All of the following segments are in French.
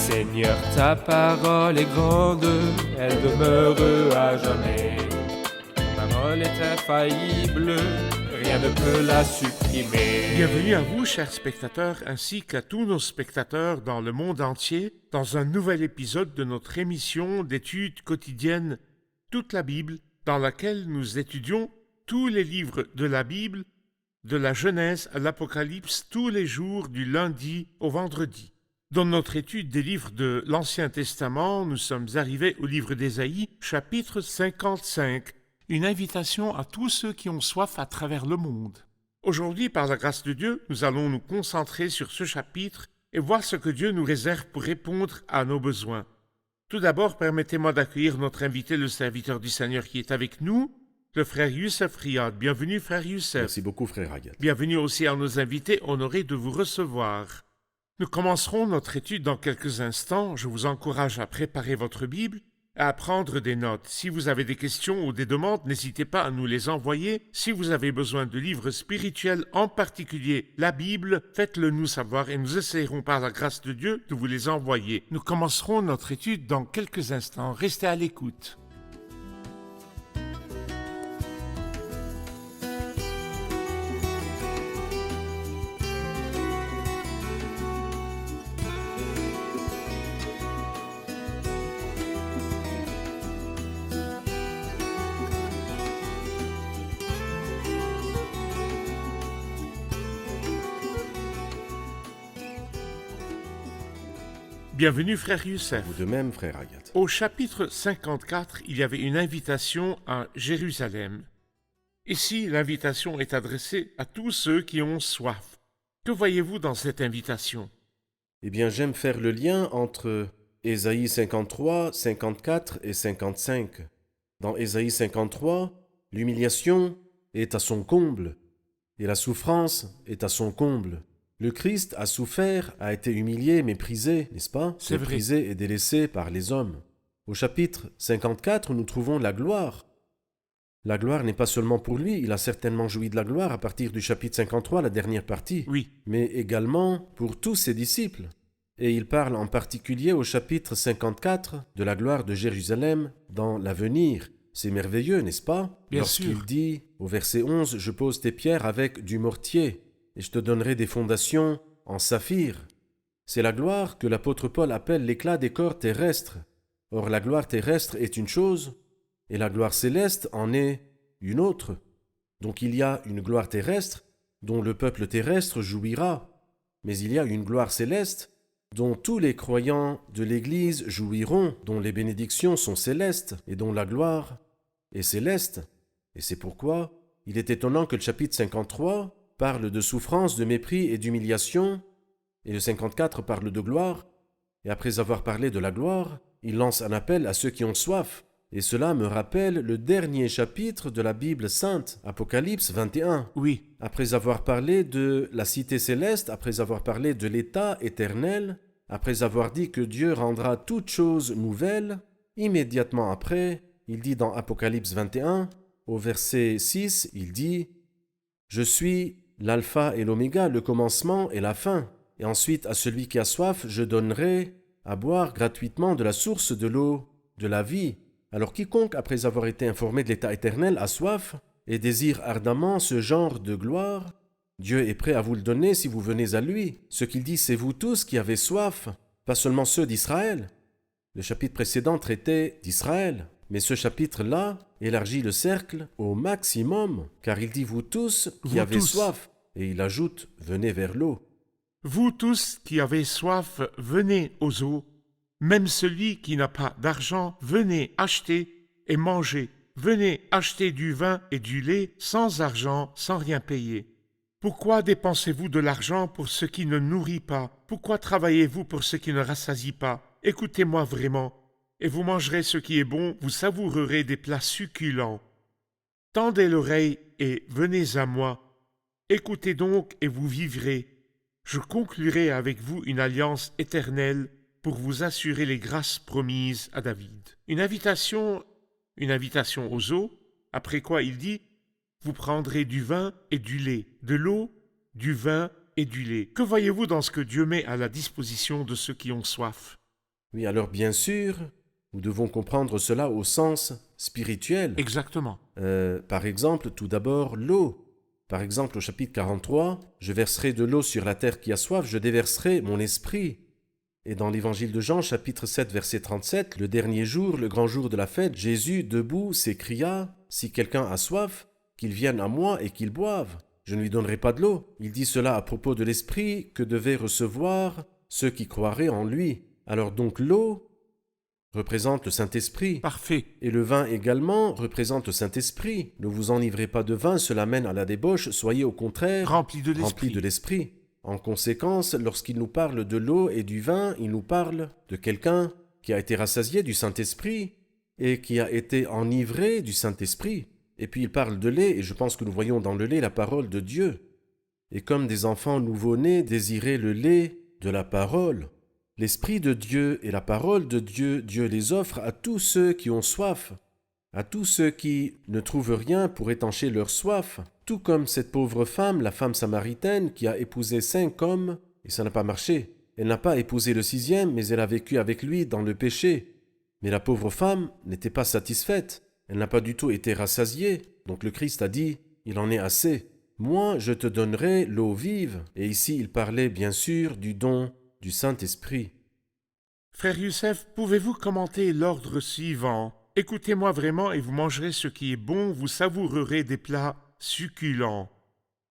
Seigneur, ta parole est grande, elle demeure à jamais. Ta parole est infaillible, rien ne peut la supprimer. Bienvenue à vous, chers spectateurs, ainsi qu'à tous nos spectateurs dans le monde entier, dans un nouvel épisode de notre émission d'études quotidiennes Toute la Bible, dans laquelle nous étudions tous les livres de la Bible, de la Genèse à l'Apocalypse, tous les jours du lundi au vendredi. Dans notre étude des livres de l'Ancien Testament, nous sommes arrivés au livre d'Ésaïe, chapitre 55, une invitation à tous ceux qui ont soif à travers le monde. Aujourd'hui, par la grâce de Dieu, nous allons nous concentrer sur ce chapitre et voir ce que Dieu nous réserve pour répondre à nos besoins. Tout d'abord, permettez-moi d'accueillir notre invité, le serviteur du Seigneur qui est avec nous, le frère Youssef Riyad. Bienvenue, frère Youssef. Merci beaucoup, frère Agathe. Bienvenue aussi à nos invités, honorés de vous recevoir. Nous commencerons notre étude dans quelques instants. Je vous encourage à préparer votre Bible et à prendre des notes. Si vous avez des questions ou des demandes, n'hésitez pas à nous les envoyer. Si vous avez besoin de livres spirituels, en particulier la Bible, faites-le nous savoir et nous essayerons par la grâce de Dieu de vous les envoyer. Nous commencerons notre étude dans quelques instants. Restez à l'écoute. Bienvenue, frère Youssef. Vous de même, frère Agathe. Au chapitre 54, il y avait une invitation à Jérusalem. Ici, l'invitation est adressée à tous ceux qui ont soif. Que voyez-vous dans cette invitation? Eh bien, j'aime faire le lien entre Ésaïe 53, 54 et 55. Dans Ésaïe 53, l'humiliation est à son comble et la souffrance est à son comble. Le Christ a souffert, a été humilié, méprisé, n'est-ce pas? C'est vrai. Méprisé et délaissé par les hommes. Au chapitre 54, nous trouvons la gloire. La gloire n'est pas seulement pour lui, il a certainement joui de la gloire à partir du chapitre 53, la dernière partie, Oui, mais également pour tous ses disciples. Et il parle en particulier au chapitre 54 de la gloire de Jérusalem dans l'avenir. C'est merveilleux, n'est-ce pas? Bien Lorsqu'il sûr. dit au verset 11 « Je pose tes pierres avec du mortier ». Et je te donnerai des fondations en saphir. C'est la gloire que l'apôtre Paul appelle l'éclat des corps terrestres. Or la gloire terrestre est une chose, et la gloire céleste en est une autre. Donc il y a une gloire terrestre dont le peuple terrestre jouira, mais il y a une gloire céleste dont tous les croyants de l'Église jouiront, dont les bénédictions sont célestes et dont la gloire est céleste. Et c'est pourquoi il est étonnant que le chapitre 53 parle de souffrance, de mépris et d'humiliation, et le 54 parle de gloire, et après avoir parlé de la gloire, il lance un appel à ceux qui ont soif, et cela me rappelle le dernier chapitre de la Bible sainte, Apocalypse 21. oui, Après avoir parlé de la cité céleste, après avoir parlé de l'état éternel, après avoir dit que Dieu rendra toutes choses nouvelles, immédiatement après, il dit dans Apocalypse 21, au verset 6, il dit « Je suis l'alpha et l'oméga, le commencement et la fin. Et ensuite, à celui qui a soif, je donnerai à boire gratuitement de la source de l'eau de la vie. Alors quiconque, après avoir été informé de l'état éternel, a soif et désire ardemment ce genre de gloire, Dieu est prêt à vous le donner si vous venez à lui. Ce qu'il dit, c'est vous tous qui avez soif, pas seulement ceux d'Israël. Le chapitre précédent traitait d'Israël. Mais ce chapitre-là élargit le cercle au maximum, car il dit « vous tous qui Vous avez tous. soif », et il ajoute « venez vers l'eau vous tous qui avez soif, venez aux eaux. Même celui qui n'a pas d'argent, venez acheter et manger. Venez acheter du vin et du lait sans argent, sans rien payer. Pourquoi dépensez-vous de l'argent pour ce qui ne nourrit pas? Pourquoi travaillez-vous pour ce qui ne rassasie pas? Écoutez-moi vraiment, et vous mangerez ce qui est bon, vous savourerez des plats succulents. Tendez l'oreille et venez à moi. Écoutez donc et vous vivrez. Je conclurai avec vous une alliance éternelle pour vous assurer les grâces promises à David. Une invitation aux eaux, après quoi il dit « Vous prendrez du vin et du lait, de l'eau, du vin et du lait. » Que voyez-vous dans ce que Dieu met à la disposition de ceux qui ont soif? Oui, alors bien sûr, nous devons comprendre cela au sens spirituel. Exactement. Par exemple, tout d'abord, l'eau. Par exemple, au chapitre 43, « Je verserai de l'eau sur la terre qui a soif, je déverserai mon esprit. » Et dans l'évangile de Jean, chapitre 7, verset 37, le dernier jour, le grand jour de la fête, Jésus, debout, s'écria, « Si quelqu'un a soif, qu'il vienne à moi et qu'il boive. Je ne lui donnerai pas de l'eau. » Il dit cela à propos de l'esprit que devaient recevoir ceux qui croiraient en lui. Alors donc l'eau représente le Saint-Esprit. Parfait. Et le vin également représente le Saint-Esprit. Ne vous enivrez pas de vin, cela mène à la débauche, soyez au contraire Rempli de remplis l'esprit. de l'Esprit. En conséquence, lorsqu'il nous parle de l'eau et du vin, il nous parle de quelqu'un qui a été rassasié du Saint-Esprit et qui a été enivré du Saint-Esprit. Et puis il parle de lait, et je pense que nous voyons dans le lait la parole de Dieu. Et comme des enfants nouveau-nés désiraient le lait de la parole, l'Esprit de Dieu et la parole de Dieu, Dieu les offre à tous ceux qui ont soif, à tous ceux qui ne trouvent rien pour étancher leur soif, tout comme cette pauvre femme, la femme samaritaine, qui a épousé 5 hommes, et ça n'a pas marché. Elle n'a pas épousé le 6e, mais elle a vécu avec lui dans le péché. Mais la pauvre femme n'était pas satisfaite, elle n'a pas du tout été rassasiée, donc le Christ a dit, il en est assez. Moi, je te donnerai l'eau vive. Et ici, il parlait bien sûr du don du Saint-Esprit. Frère Youssef, pouvez-vous commenter l'ordre suivant? Écoutez-moi vraiment et vous mangerez ce qui est bon, vous savourerez des plats succulents.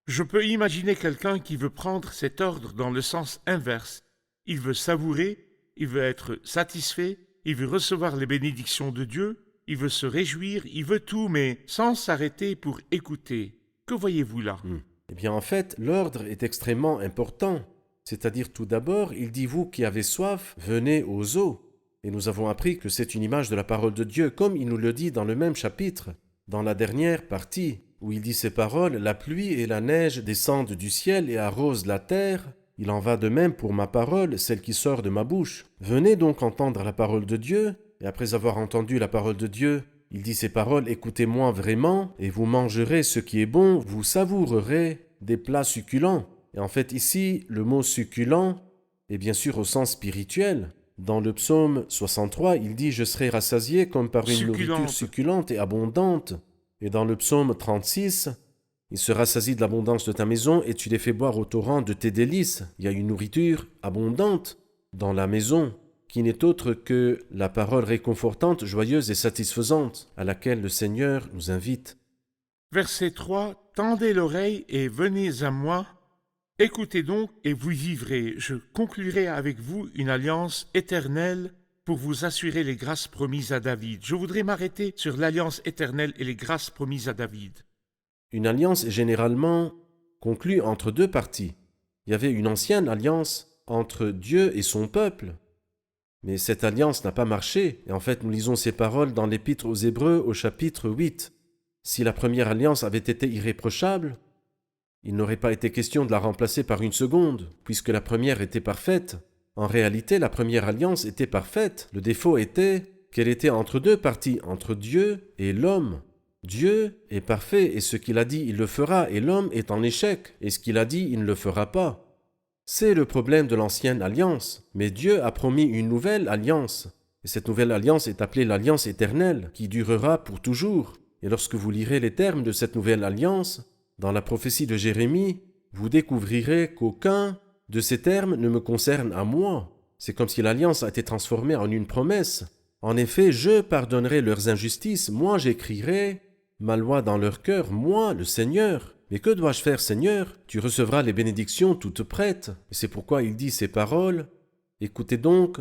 Je peux imaginer quelqu'un qui veut prendre cet ordre dans le sens inverse. Il veut savourer, il veut être satisfait, il veut recevoir les bénédictions de Dieu, il veut se réjouir, il veut tout, mais sans s'arrêter pour écouter. Que voyez-vous là? Eh bien, en fait, l'ordre est extrêmement important. C'est-à-dire, tout d'abord, il dit, vous qui avez soif, venez aux eaux. Et nous avons appris que c'est une image de la parole de Dieu, comme il nous le dit dans le même chapitre, dans la dernière partie, où il dit ces paroles, « La pluie et la neige descendent du ciel et arrosent la terre. Il en va de même pour ma parole, celle qui sort de ma bouche. Venez donc entendre la parole de Dieu. » Et après avoir entendu la parole de Dieu, il dit ces paroles, « Écoutez-moi vraiment, et vous mangerez ce qui est bon, vous savourerez des plats succulents. » Et en fait, ici, le mot succulent est bien sûr au sens spirituel. Dans le psaume 63, il dit « Je serai rassasié comme par une nourriture succulente et abondante. » Et dans le psaume 36, « Il se rassasie de l'abondance de ta maison et tu les fais boire au torrent de tes délices. » Il y a une nourriture abondante dans la maison, qui n'est autre que la parole réconfortante, joyeuse et satisfaisante à laquelle le Seigneur nous invite. Verset 3. Tendez l'oreille et venez à moi. Écoutez donc et vous vivrez. Je conclurai avec vous une alliance éternelle pour vous assurer les grâces promises à David. Je voudrais m'arrêter sur l'alliance éternelle et les grâces promises à David. Une alliance est généralement conclue entre deux parties. Il y avait une ancienne alliance entre Dieu et son peuple. Mais cette alliance n'a pas marché. Et en fait, nous lisons ces paroles dans l'Épître aux Hébreux au chapitre 8. Si la première alliance avait été irréprochable, il n'aurait pas été question de la remplacer par une seconde, puisque la première était parfaite. En réalité, la première alliance était parfaite. Le défaut était qu'elle était entre deux parties, entre Dieu et l'homme. Dieu est parfait, et ce qu'il a dit, il le fera, et l'homme est en échec, et ce qu'il a dit, il ne le fera pas. C'est le problème de l'ancienne alliance. Mais Dieu a promis une nouvelle alliance. Et cette nouvelle alliance est appelée l'alliance éternelle, qui durera pour toujours. Et lorsque vous lirez les termes de cette nouvelle alliance, dans la prophétie de Jérémie, vous découvrirez qu'aucun de ces termes ne me concerne à moi. C'est comme si l'alliance a été transformée en une promesse. En effet, je pardonnerai leurs injustices, moi j'écrirai ma loi dans leur cœur, moi, le Seigneur. Mais que dois-je faire, Seigneur? Tu recevras les bénédictions toutes prêtes. Et c'est pourquoi il dit ces paroles. Écoutez donc,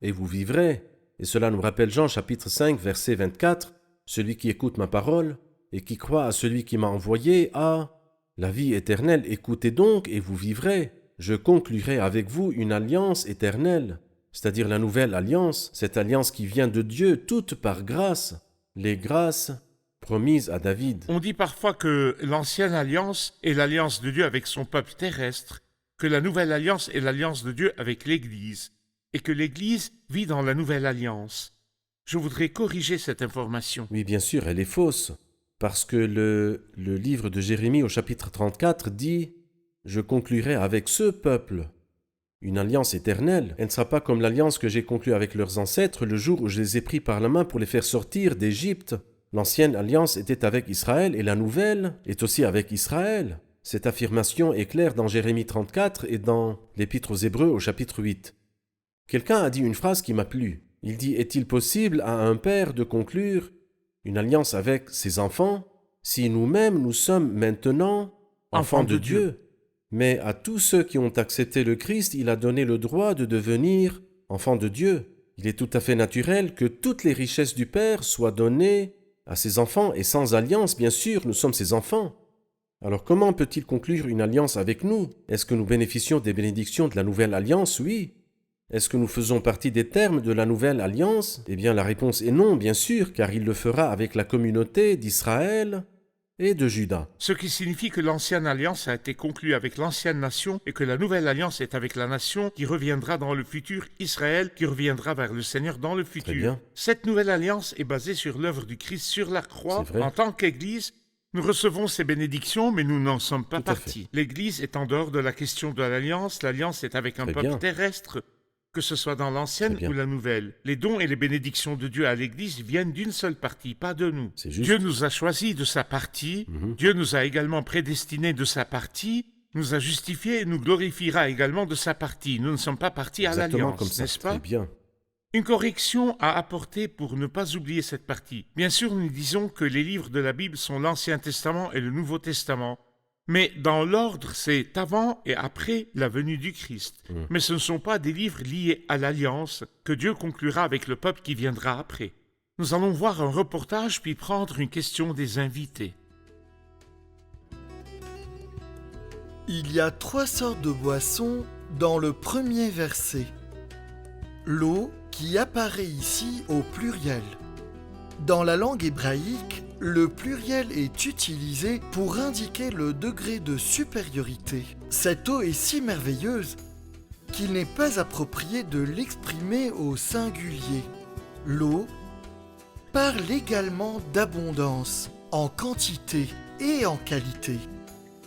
et vous vivrez. Et cela nous rappelle Jean chapitre 5, verset 24. Celui qui écoute ma parole et qui croit à celui qui m'a envoyé a la vie éternelle. Écoutez donc et vous vivrez. Je conclurai avec vous une alliance éternelle, c'est-à-dire la nouvelle alliance, cette alliance qui vient de Dieu, toute par grâce, les grâces promises à David. On dit parfois que l'ancienne alliance est l'alliance de Dieu avec son peuple terrestre, que la nouvelle alliance est l'alliance de Dieu avec l'Église, et que l'Église vit dans la nouvelle alliance. Je voudrais corriger cette information. Oui, bien sûr, elle est fausse, parce que le livre de Jérémie au chapitre 34 dit « Je conclurai avec ce peuple une alliance éternelle. Elle ne sera pas comme l'alliance que j'ai conclue avec leurs ancêtres le jour où je les ai pris par la main pour les faire sortir d'Égypte. L'ancienne alliance était avec Israël et la nouvelle est aussi avec Israël. Cette affirmation est claire dans Jérémie 34 et dans l'Épître aux Hébreux au chapitre 8. Quelqu'un a dit une phrase qui m'a plu. Il dit « Est-il possible à un père de conclure une alliance avec ses enfants si nous-mêmes nous sommes maintenant enfants de Dieu ?» Mais à tous ceux qui ont accepté le Christ, il a donné le droit de devenir enfants de Dieu. Il est tout à fait naturel que toutes les richesses du Père soient données à ses enfants, et sans alliance, bien sûr, nous sommes ses enfants. Alors comment peut-il conclure une alliance avec nous? Est-ce que nous bénéficions des bénédictions de la nouvelle alliance? Oui. Est-ce que nous faisons partie des termes de la nouvelle alliance? Eh bien, la réponse est non, bien sûr, car il le fera avec la communauté d'Israël et de Juda. Ce qui signifie que l'ancienne alliance a été conclue avec l'ancienne nation et que la nouvelle alliance est avec la nation qui reviendra dans le futur, Israël qui reviendra vers le Seigneur dans le futur. Très bien. Cette nouvelle alliance est basée sur l'œuvre du Christ sur la croix. En tant qu'Église, nous recevons ces bénédictions, mais nous n'en sommes pas partis. L'Église est en dehors de la question de l'alliance. L'alliance est avec un peuple terrestre, que ce soit dans l'ancienne ou la nouvelle. Les dons et les bénédictions de Dieu à l'Église viennent d'une seule partie, pas de nous. Dieu nous a choisis de sa partie, Dieu nous a également prédestinés de sa partie, nous a justifiés et nous glorifiera également de sa partie. Nous ne sommes pas partis à l'Alliance, n'est-ce pas? Très bien. Une correction à apporter pour ne pas oublier cette partie. Bien sûr, nous disons que les livres de la Bible sont l'Ancien Testament et le Nouveau Testament. Mais dans l'ordre, c'est avant et après la venue du Christ. Mais ce ne sont pas des livres liés à l'alliance que Dieu conclura avec le peuple qui viendra après. Nous allons voir un reportage puis prendre une question des invités. Il y a 3 sortes de boissons dans le premier verset. L'eau qui apparaît ici au pluriel. Dans la langue hébraïque, le pluriel est utilisé pour indiquer le degré de supériorité. Cette eau est si merveilleuse qu'il n'est pas approprié de l'exprimer au singulier. L'eau parle également d'abondance, en quantité et en qualité.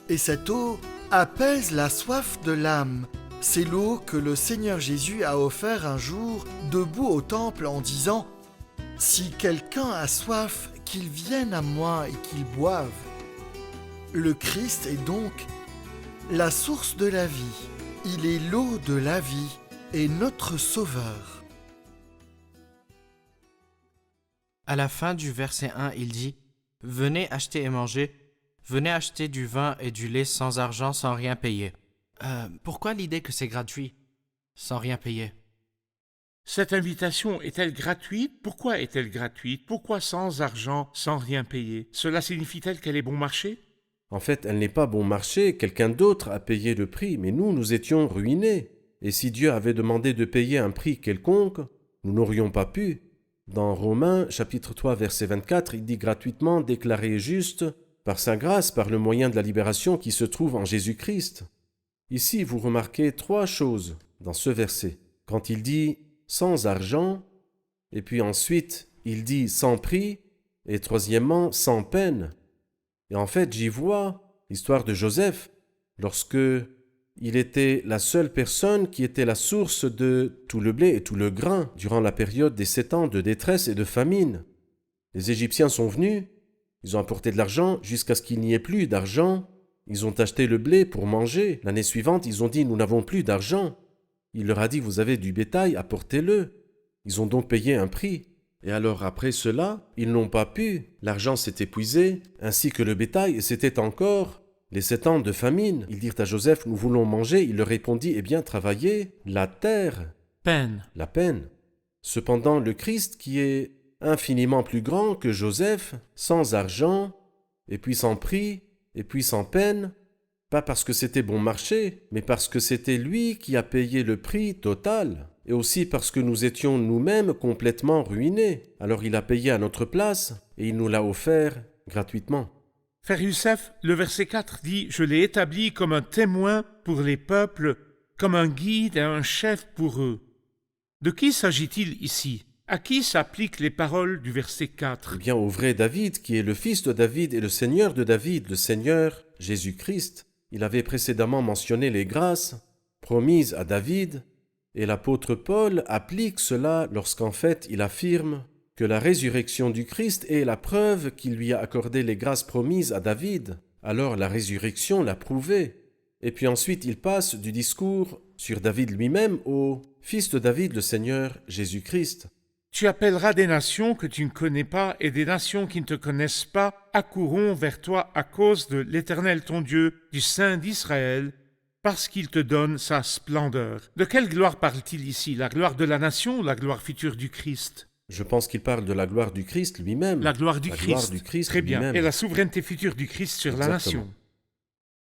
Et cette eau apaise la soif de l'âme. C'est l'eau que le Seigneur Jésus a offert un jour debout au temple en disant « Si quelqu'un a soif, qu'il vienne à moi et qu'il boive. » Le Christ est donc la source de la vie. Il est l'eau de la vie et notre Sauveur. À la fin du verset 1, il dit « Venez acheter et manger, venez acheter du vin et du lait sans argent, sans rien payer. » Pourquoi l'idée que c'est gratuit, sans rien payer? Cette invitation est-elle gratuite? Pourquoi est-elle gratuite? Pourquoi sans argent, sans rien payer? Cela signifie-t-elle qu'elle est bon marché? En fait, elle n'est pas bon marché, quelqu'un d'autre a payé le prix, mais nous étions ruinés. Et si Dieu avait demandé de payer un prix quelconque, nous n'aurions pas pu. Dans Romains, chapitre 3, verset 24, il dit gratuitement déclaré juste par sa grâce, par le moyen de la libération qui se trouve en Jésus-Christ. Ici, vous remarquez 3 choses dans ce verset. Quand il dit sans argent, et puis ensuite il dit sans prix, et troisièmement sans peine. Et en fait, j'y vois l'histoire de Joseph, lorsque il était la seule personne qui était la source de tout le blé et tout le grain durant la période des 7 ans de détresse et de famine. Les Égyptiens sont venus, ils ont apporté de l'argent jusqu'à ce qu'il n'y ait plus d'argent. Ils ont acheté le blé pour manger. L'année suivante, ils ont dit « Nous n'avons plus d'argent ». Il leur a dit « Vous avez du bétail, apportez-le ». Ils ont donc payé un prix. Et alors après cela, ils n'ont pas pu. L'argent s'est épuisé, ainsi que le bétail, et c'était encore les 7 ans de famine. Ils dirent à Joseph « Nous voulons manger ». Il leur répondit « Eh bien, travaillez la terre, Peine. la peine ». Cependant, le Christ, qui est infiniment plus grand que Joseph, sans argent, et puis sans prix, et puis sans peine, pas parce que c'était bon marché, mais parce que c'était lui qui a payé le prix total, et aussi parce que nous étions nous-mêmes complètement ruinés. Alors il a payé à notre place, et il nous l'a offert gratuitement. Frère Youssef, le verset 4 dit « Je l'ai établi comme un témoin pour les peuples, comme un guide et un chef pour eux. » De qui s'agit-il ici? À qui s'appliquent les paroles du verset 4? Eh bien, au vrai David, qui est le fils de David et le Seigneur de David, le Seigneur Jésus-Christ. Il avait précédemment mentionné les grâces promise à David, et l'apôtre Paul applique cela lorsqu'en fait il affirme que la résurrection du Christ est la preuve qu'il lui a accordé les grâces promises à David. Alors la résurrection l'a prouvé. Et puis ensuite il passe du discours sur David lui-même au Fils de David, le Seigneur Jésus-Christ. Tu appelleras des nations que tu ne connais pas et des nations qui ne te connaissent pas accourront vers toi à cause de l'Éternel ton Dieu, du Saint d'Israël, parce qu'il te donne sa splendeur. De quelle gloire parle-t-il ici? La gloire de la nation ou la gloire future du Christ? Je pense qu'il parle de la gloire du Christ lui-même. La gloire du La Christ. gloire du Christ Très bien. lui-même. Et la souveraineté future du Christ sur la Exactement. nation.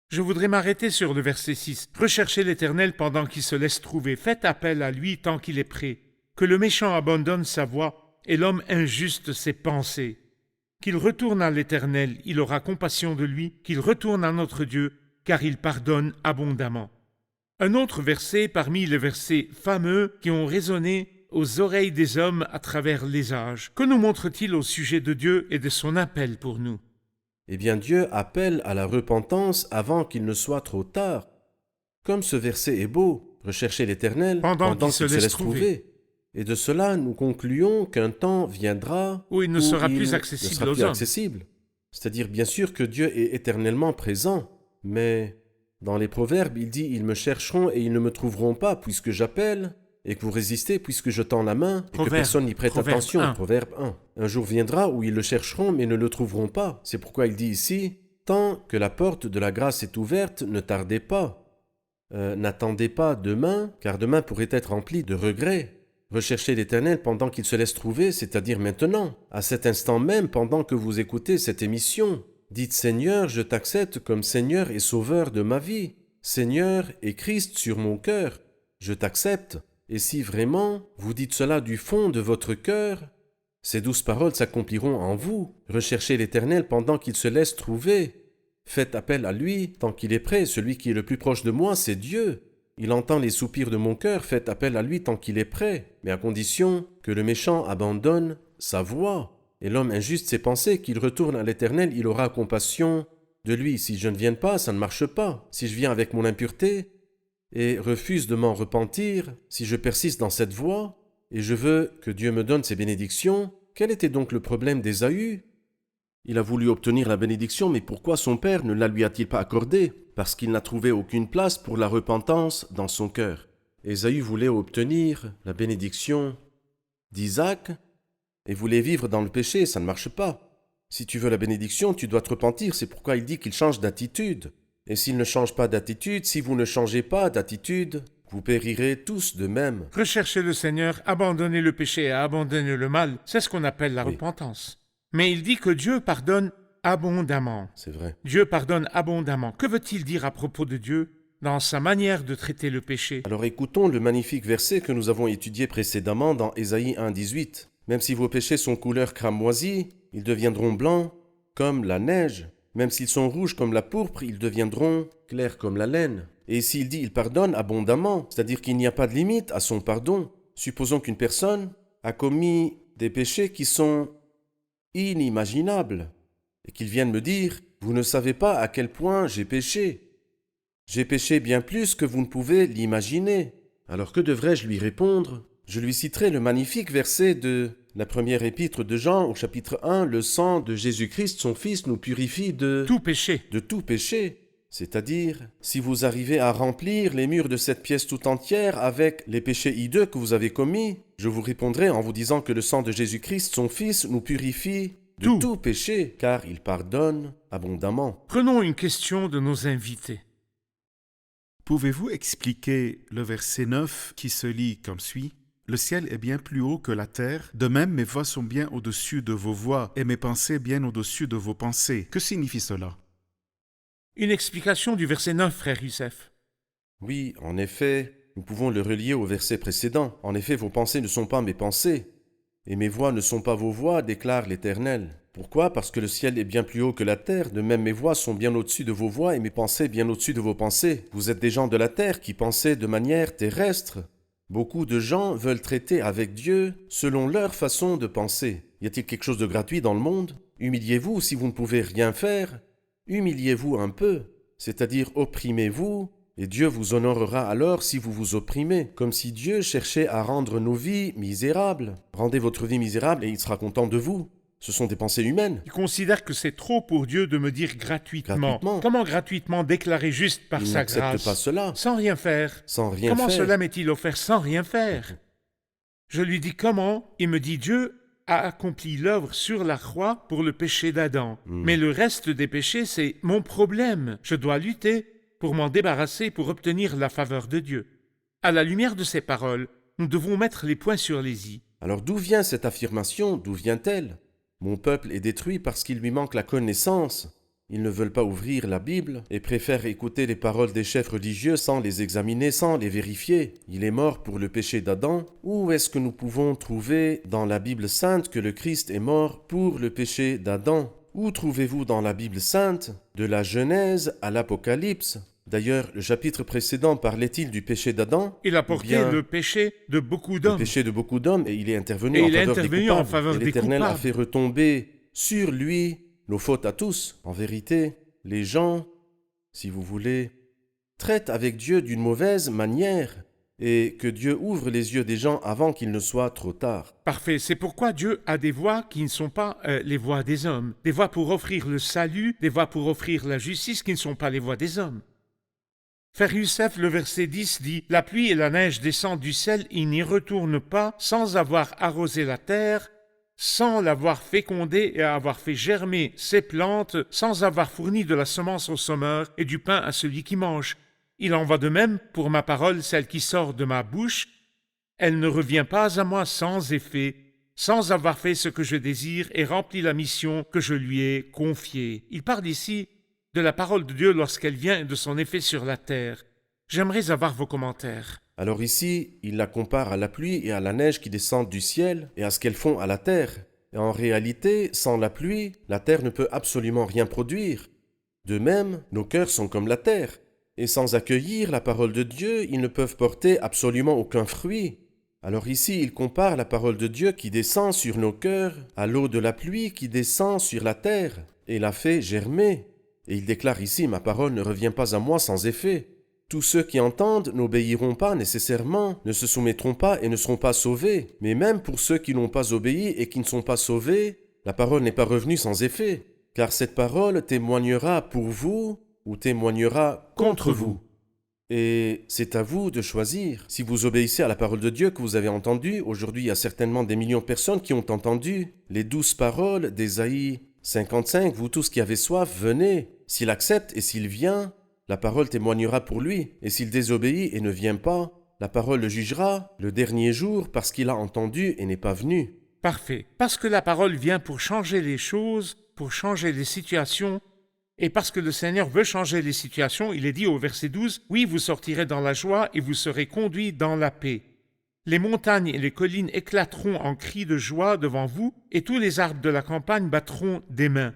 Je voudrais m'arrêter sur le verset 6. Recherchez l'Éternel pendant qu'il se laisse trouver. Faites appel à lui tant qu'il est prêt. Que le méchant abandonne sa voie et l'homme injuste ses pensées. Qu'il retourne à l'Éternel, il aura compassion de lui. Qu'il retourne à notre Dieu, car il pardonne abondamment. Un autre verset parmi les versets fameux qui ont résonné aux oreilles des hommes à travers les âges. Que nous montre-t-il au sujet de Dieu et de son appel pour nous? Eh bien, Dieu appelle à la repentance avant qu'il ne soit trop tard. Comme ce verset est beau, recherchez l'Éternel Pendant qu'il se laisse trouver. Et de cela, nous concluons qu'un temps viendra Où il ne sera plus accessible aux hommes. accessible. C'est-à-dire, bien sûr que Dieu est éternellement présent, mais dans les Proverbes, il dit « Ils me chercheront et ils ne me trouveront pas, puisque j'appelle, et que vous résistez, puisque je tends la main, et que personne n'y prête attention. » Proverbe 1. Un jour viendra où ils le chercheront, mais ne le trouveront pas. C'est pourquoi il dit ici « Tant que la porte de la grâce est ouverte, ne tardez pas. N'attendez pas demain, car demain pourrait être rempli de regrets. Recherchez l'Éternel pendant qu'il se laisse trouver, c'est-à-dire maintenant, à cet instant même, pendant que vous écoutez cette émission. Dites « Seigneur, je t'accepte comme Seigneur et Sauveur de ma vie. Seigneur et Christ sur mon cœur, je t'accepte. » Et si vraiment vous dites cela du fond de votre cœur, ces douces paroles s'accompliront en vous. Recherchez l'Éternel pendant qu'il se laisse trouver. Faites appel à lui tant qu'il est prêt. Celui qui est le plus proche de moi, c'est Dieu. Il entend les soupirs de mon cœur. Faites appel à lui tant qu'il est prêt, mais à condition que le méchant abandonne sa voie. Et l'homme injuste ses pensées, qu'il retourne à l'Éternel, il aura compassion de lui. Si je ne viens pas, ça ne marche pas. Si je viens avec mon impureté et refuse de m'en repentir, si je persiste dans cette voie, et je veux que Dieu me donne ses bénédictions, quel était donc le problème d'Ésaü? Il a voulu obtenir la bénédiction, mais pourquoi son père ne la lui a-t-il pas accordée? Parce qu'il n'a trouvé aucune place pour la repentance dans son cœur. Ésaü voulait obtenir la bénédiction d'Isaac et voulait vivre dans le péché, ça ne marche pas. Si tu veux la bénédiction, tu dois te repentir, c'est pourquoi il dit qu'il change d'attitude. Et s'il ne change pas d'attitude, si vous ne changez pas d'attitude, vous périrez tous de même. Recherchez le Seigneur, abandonnez le péché et abandonnez le mal, c'est ce qu'on appelle la repentance. Mais il dit que Dieu pardonne abondamment. C'est vrai. Dieu pardonne abondamment. Que veut-il dire à propos de Dieu dans sa manière de traiter le péché? Alors écoutons le magnifique verset que nous avons étudié précédemment dans Ésaïe 1,18. Même si vos péchés sont couleur cramoisie, ils deviendront blancs comme la neige. Même s'ils sont rouges comme la pourpre, ils deviendront clairs comme la laine. Et ici il dit il pardonne abondamment, c'est-à-dire qu'il n'y a pas de limite à son pardon. Supposons qu'une personne a commis des péchés qui sont inimaginables et qu'il vienne me dire « Vous ne savez pas à quel point j'ai péché. J'ai péché bien plus que vous ne pouvez l'imaginer. » Alors que devrais-je lui répondre? Je lui citerai le magnifique verset de la première épître de Jean au chapitre 1 « Le sang de Jésus-Christ, son Fils, nous purifie de Tout péché. tout péché. » C'est-à-dire, si vous arrivez à remplir les murs de cette pièce tout entière avec les péchés hideux que vous avez commis, je vous répondrai en vous disant que le sang de Jésus-Christ, son Fils, nous purifie de tout péché, car il pardonne abondamment. Prenons une question de nos invités. Pouvez-vous expliquer le verset 9 qui se lit comme suit? « Le ciel est bien plus haut que la terre, de même mes voies sont bien au-dessus de vos voies, et mes pensées bien au-dessus de vos pensées. » Que signifie cela? Une explication du verset 9, frère Youssef. Oui, en effet, nous pouvons le relier au verset précédent. En effet, vos pensées ne sont pas mes pensées, et mes voies ne sont pas vos voies, déclare l'Éternel. Pourquoi? Parce que le ciel est bien plus haut que la terre, de même mes voies sont bien au-dessus de vos voies, et mes pensées bien au-dessus de vos pensées. Vous êtes des gens de la terre qui pensez de manière terrestre. Beaucoup de gens veulent traiter avec Dieu selon leur façon de penser. Y a-t-il quelque chose de gratuit dans le monde? Humiliez-vous si vous ne pouvez rien faire. Humiliez-vous un peu, c'est-à-dire opprimez-vous Et Dieu vous honorera alors si vous vous opprimez, comme si Dieu cherchait à rendre nos vies misérables. Rendez votre vie misérable et il sera content de vous. Ce sont des pensées humaines. Il considère que c'est trop pour Dieu de me dire gratuitement. Gratuitement. Comment gratuitement déclarer juste par Il sa n'accepte grâce? pas cela, Sans rien faire. sans rien Comment faire. cela m'est-il offert sans rien faire? Je lui dis comment? Il me dit Dieu a accompli l'œuvre sur la croix pour le péché d'Adam. Mais le reste des péchés, c'est mon problème. Je dois lutter pour m'en débarrasser, pour obtenir la faveur de Dieu. À la lumière de ces paroles, nous devons mettre les points sur les i. Alors d'où vient cette affirmation? D'où vient-elle? Mon peuple est détruit parce qu'il lui manque la connaissance. Ils ne veulent pas ouvrir la Bible et préfèrent écouter les paroles des chefs religieux sans les examiner, sans les vérifier. Il est mort pour le péché d'Adam. Où est-ce que nous pouvons trouver dans la Bible sainte que le Christ est mort pour le péché d'Adam? Où trouvez-vous dans la Bible sainte, de la Genèse à l'Apocalypse? D'ailleurs, le chapitre précédent parlait-il du péché d'Adam? Il a porté bien le péché de beaucoup Le d'hommes. péché de beaucoup d'hommes et il est intervenu Et en il est faveur des intervenu coupables. en faveur Et des l'Éternel a coupables. fait retomber sur lui nos fautes à tous. En vérité, les gens, si vous voulez, traitent avec Dieu d'une mauvaise manière et que Dieu ouvre les yeux des gens avant qu'il ne soit trop tard. Parfait. C'est pourquoi Dieu a des voies qui ne sont pas les voies des hommes. Des voies pour offrir le salut, des voies pour offrir la justice qui ne sont pas les voies des hommes. Frère Youssef, le verset 10 dit « La pluie et la neige descendent du ciel, ils n'y retournent pas sans avoir arrosé la terre, sans l'avoir fécondée et avoir fait germer ses plantes, sans avoir fourni de la semence au semeur et du pain à celui qui mange. Il en va de même pour ma parole, celle qui sort de ma bouche. Elle ne revient pas à moi sans effet, sans avoir fait ce que je désire et rempli la mission que je lui ai confiée. » Il parle ici de la parole de Dieu lorsqu'elle vient et de son effet sur la terre. J'aimerais avoir vos commentaires. Alors ici, il la compare à la pluie et à la neige qui descendent du ciel et à ce qu'elles font à la terre. Et en réalité, sans la pluie, la terre ne peut absolument rien produire. De même, nos cœurs sont comme la terre. Et sans accueillir la parole de Dieu, ils ne peuvent porter absolument aucun fruit. Alors ici, il compare la parole de Dieu qui descend sur nos cœurs à l'eau de la pluie qui descend sur la terre et la fait germer. Et il déclare ici, ma parole ne revient pas à moi sans effet. Tous ceux qui entendent n'obéiront pas nécessairement, ne se soumettront pas et ne seront pas sauvés. Mais même pour ceux qui n'ont pas obéi et qui ne sont pas sauvés, la parole n'est pas revenue sans effet. Car cette parole témoignera pour vous ou témoignera contre vous. Et c'est à vous de choisir. Si vous obéissez à la parole de Dieu que vous avez entendue, aujourd'hui il y a certainement des millions de personnes qui ont entendu les 12 paroles d'Ésaïe 55, vous tous qui avez soif, venez. S'il accepte et s'il vient, la parole témoignera pour lui. Et s'il désobéit et ne vient pas, la parole le jugera le dernier jour parce qu'il a entendu et n'est pas venu. Parfait. Parce que la parole vient pour changer les choses, pour changer les situations, et parce que le Seigneur veut changer les situations, il est dit au verset 12, « Oui, vous sortirez dans la joie et vous serez conduits dans la paix. Les montagnes et les collines éclateront en cris de joie devant vous, et tous les arbres de la campagne battront des mains. »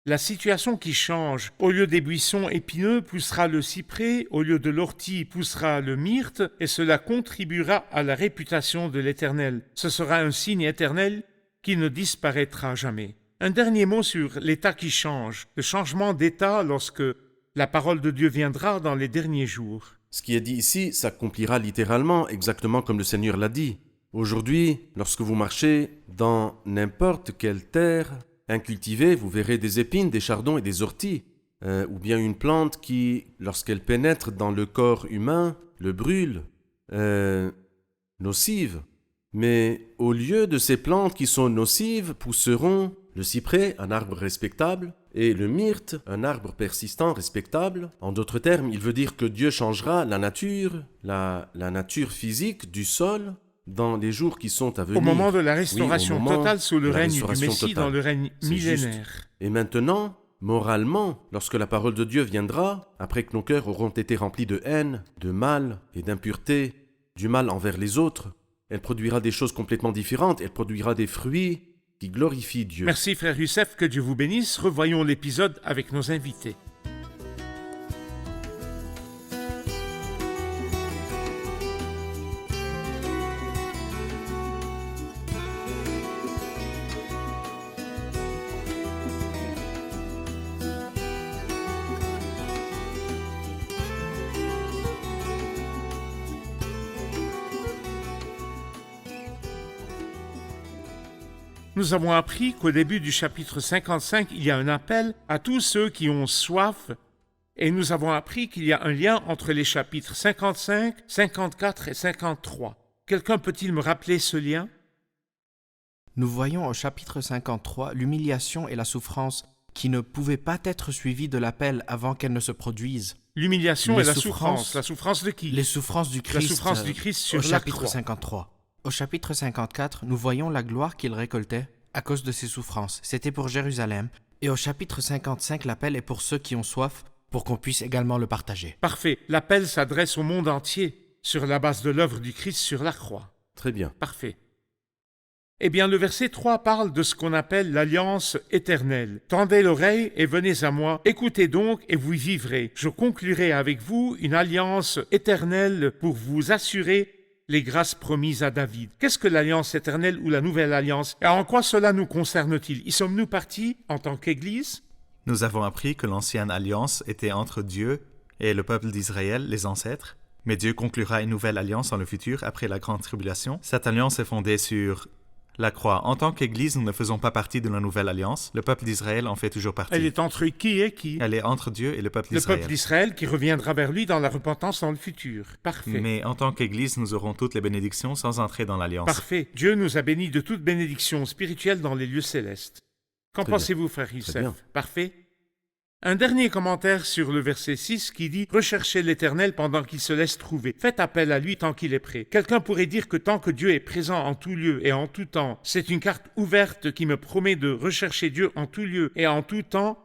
La situation qui change, au lieu des buissons épineux poussera le cyprès, au lieu de l'ortie poussera le myrte, et cela contribuera à la réputation de l'Éternel. Ce sera un signe éternel qui ne disparaîtra jamais. Un dernier mot sur l'état qui change, le changement d'état lorsque la parole de Dieu viendra dans les derniers jours. Ce qui est dit ici s'accomplira littéralement, exactement comme le Seigneur l'a dit. Aujourd'hui, lorsque vous marchez dans n'importe quelle terre incultivée, vous verrez des épines, des chardons et des orties, ou bien une plante qui, lorsqu'elle pénètre dans le corps humain, le brûle, nocive. Mais au lieu de ces plantes qui sont nocives, pousseront le cyprès, un arbre respectable, et le myrte, un arbre persistant respectable. En d'autres termes, il veut dire que Dieu changera la nature, la nature physique du sol dans les jours qui sont à venir. Au moment de la restauration Oui, au moment totale sous le de la règne du restauration Messie totale. dans le règne C'est millénaire. juste. Et maintenant, moralement, lorsque la parole de Dieu viendra, après que nos cœurs auront été remplis de haine, de mal et d'impureté, du mal envers les autres, elle produira des choses complètement différentes, elle produira des fruits qui glorifient Dieu. Merci frère Youssef, que Dieu vous bénisse. Revoyons l'épisode avec nos invités. Nous avons appris qu'au début du chapitre 55, il y a un appel à tous ceux qui ont soif, et nous avons appris qu'il y a un lien entre les chapitres 55, 54 et 53. Quelqu'un peut-il me rappeler ce lien? Nous voyons au chapitre 53 l'humiliation et la souffrance qui ne pouvaient pas être suivies de l'appel avant qu'elles ne se produisent. L'humiliation Les et la souffrances. souffrance. La souffrance de qui? Les souffrances du Christ, souffrance du Christ sur au la chapitre croix. 53. Au chapitre 54, nous voyons la gloire qu'il récoltait à cause de ses souffrances. C'était pour Jérusalem. Et au chapitre 55, l'appel est pour ceux qui ont soif, pour qu'on puisse également le partager. Parfait. L'appel s'adresse au monde entier sur la base de l'œuvre du Christ sur la croix. Très bien. Parfait. Eh bien, le verset 3 parle de ce qu'on appelle l'alliance éternelle. Tendez l'oreille et venez à moi. Écoutez donc et vous vivrez. Je conclurai avec vous une alliance éternelle pour vous assurer les grâces promises à David. Qu'est-ce que l'alliance éternelle ou la nouvelle alliance? Et en quoi cela nous concerne-t-il? Y sommes-nous partis en tant qu'Église? Nous avons appris que l'ancienne alliance était entre Dieu et le peuple d'Israël, les ancêtres, mais Dieu conclura une nouvelle alliance dans le futur après la grande tribulation. Cette alliance est fondée sur la croix. En tant qu'Église, nous ne faisons pas partie de la nouvelle alliance. Le peuple d'Israël en fait toujours partie. Elle est entre qui et qui? Elle est entre Dieu et le peuple Le d'Israël. peuple d'Israël qui reviendra vers lui dans la repentance dans le futur. Parfait. Mais en tant qu'Église, nous aurons toutes les bénédictions sans entrer dans l'alliance. Parfait. Dieu nous a bénis de toute bénédiction spirituelle dans les lieux célestes. Qu'en Très bien. pensez-vous, frère Très Youssef? bien. Parfait. Un dernier commentaire sur le verset 6 qui dit « Recherchez l'Éternel pendant qu'il se laisse trouver. Faites appel à lui tant qu'il est prêt. » Quelqu'un pourrait dire que tant que Dieu est présent en tout lieu et en tout temps, c'est une carte ouverte qui me promet de rechercher Dieu en tout lieu et en tout temps.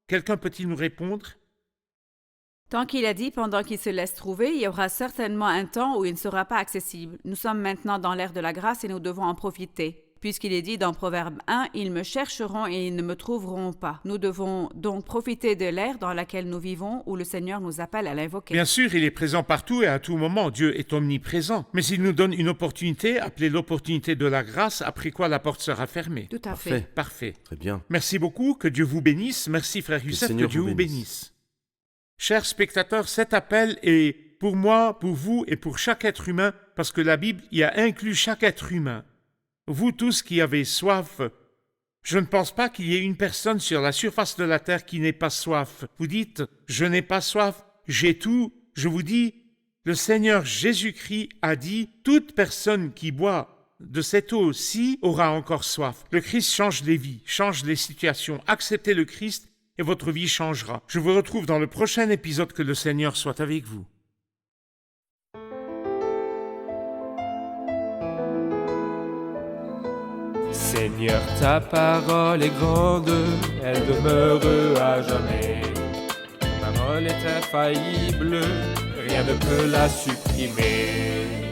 Quelqu'un peut-il nous répondre? Tant qu'il a dit pendant qu'il se laisse trouver, il y aura certainement un temps où il ne sera pas accessible. Nous sommes maintenant dans l'ère de la grâce et nous devons en profiter. Puisqu'il est dit dans Proverbe 1, « Ils me chercheront et ils ne me trouveront pas ». Nous devons donc profiter de l'ère dans laquelle nous vivons où le Seigneur nous appelle à l'invoquer. Bien sûr, il est présent partout et à tout moment. Dieu est omniprésent. Mais il nous donne une opportunité, appelée l'opportunité de la grâce, après quoi la porte sera fermée. Tout à Parfait. fait. Parfait. Très bien. Merci beaucoup, que Dieu vous bénisse. Merci frère le Youssef, que Seigneur Dieu vous vous bénisse. bénisse. Chers spectateurs, cet appel est pour moi, pour vous et pour chaque être humain, parce que la Bible y a inclus chaque être humain. Vous tous qui avez soif, je ne pense pas qu'il y ait une personne sur la surface de la terre qui n'ait pas soif. Vous dites, je n'ai pas soif, j'ai tout. Je vous dis, le Seigneur Jésus-Christ a dit, toute personne qui boit de cette eau-ci aura encore soif. Le Christ change les vies, change les situations. Acceptez le Christ et votre vie changera. Je vous retrouve dans le prochain épisode. Que le Seigneur soit avec vous. Seigneur, ta parole est grande, elle demeure à jamais. Ta parole est infaillible, rien ne peut la supprimer.